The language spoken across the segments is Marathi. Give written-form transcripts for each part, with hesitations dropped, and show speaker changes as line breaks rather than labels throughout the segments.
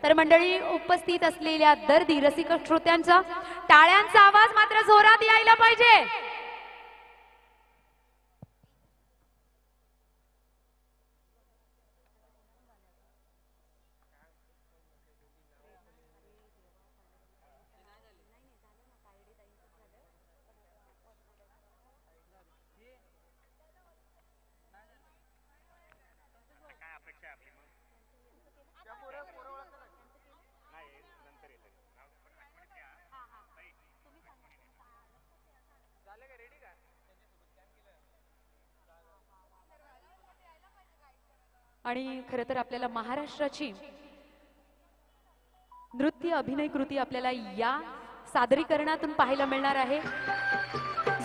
तर मंडळी, उपस्थित असलेल्या दर्दी रसिक श्रोत्यांचा टाळ्यांचा आवाज मात्र जोरात यायला पाहिजे. आणि खरं तर आपल्याला महाराष्ट्राची नृत्य अभिनय कृती आपल्याला या सादरीकरणातून पाहायला मिळणार आहे.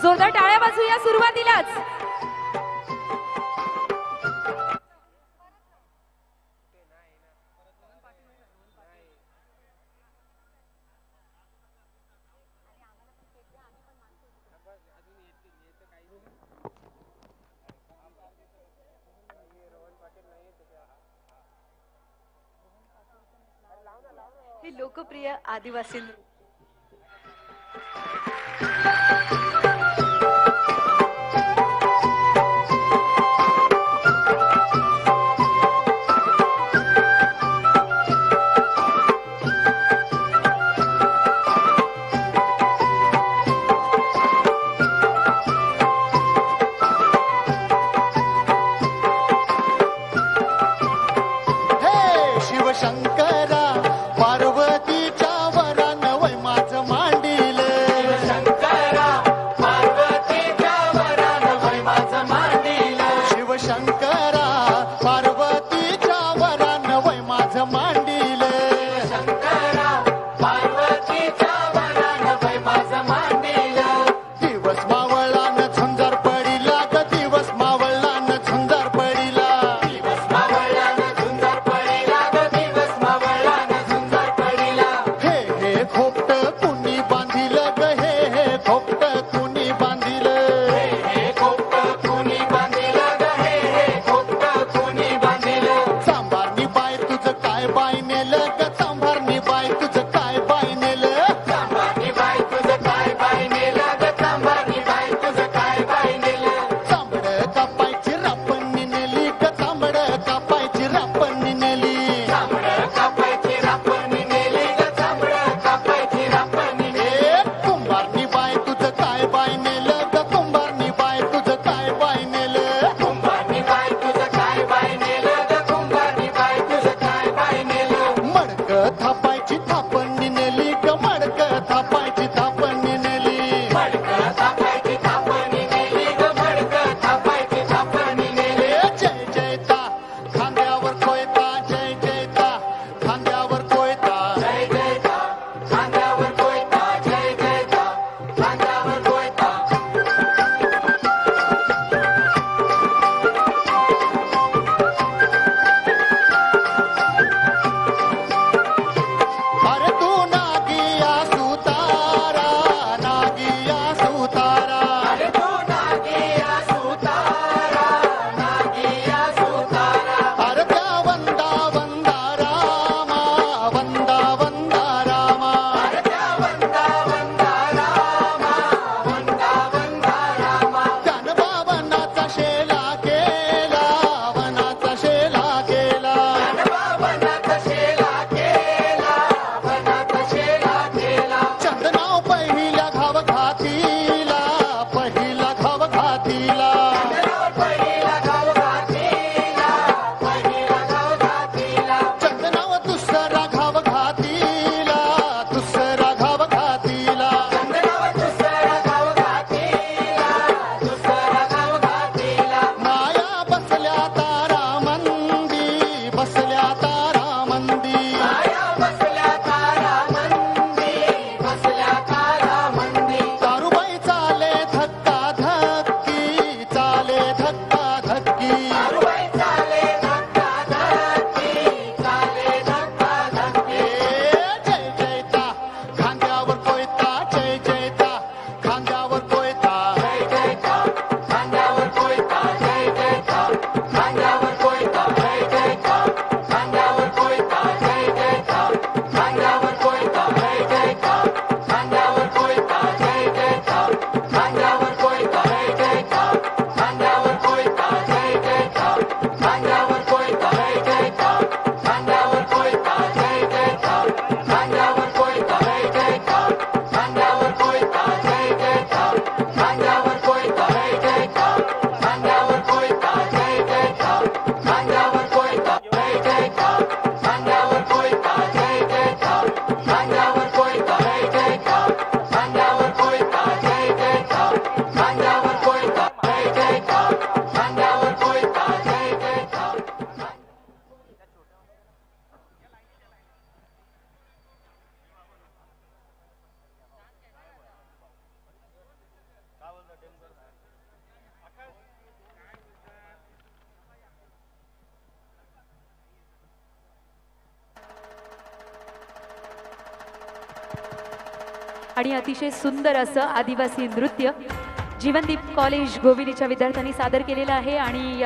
जोरदार टाळ्या वाजूया सुरुवातीलाच.
हे लोकप्रिय आदिवासी
शिवशंकरा पार्वतीच्या वरान वय माझं मांडील. शिवशंकरा पार्वतीच्या वरान वय माझं मांडील. शिवशंकरा पार्वतीच्या वरान वय माझं मांडील. शिवशंकरा पार्वतीच्या वरान वय माझं मांडील. दिवस मावळान झुंजार पडिला ग, दिवस मावळान झुंजार पडिला. दिवस मावळान झुंजार पडिला ग, दिवस मावळान झुंजार पडिला. हे हे खोपट कुणी बांधिल ग, हे खोपट कुणी बांधिल. हे खोपट कुणी बांधिल ग, हे खोपट कुणी बांधिल. सांभारनी बाय तुझं काय बाय नेलं ग, सांभारनी बाय तुझं काय बाय नेलं. सांभारनी बाय तुझं काय बाय नेलं ग, सांभारनी बाय तुझं काय बाय नेलं. चांबड कापायची रापणी नेली ग, चांबड कापायची रापणी नेली. चांबड कापायची रापणी नेली ग, चांबड कापायची रापणी नेली. कुंभारनी बाय तुझं काय बाय नेलं ग, कुंभारनी बाय तुझं काय बाय नेलं. कुंभारनी बाय तुझं काय बाय नेलं ग, कुंभारनी बाय तुझं काय बाय नेलं. मडक
आणि अतिशय सुंदर असं आदिवासी नृत्य जीवनदीप कॉलेज गोविलीच्या विद्यार्थ्यांनी सादर केलेलं आहे आणि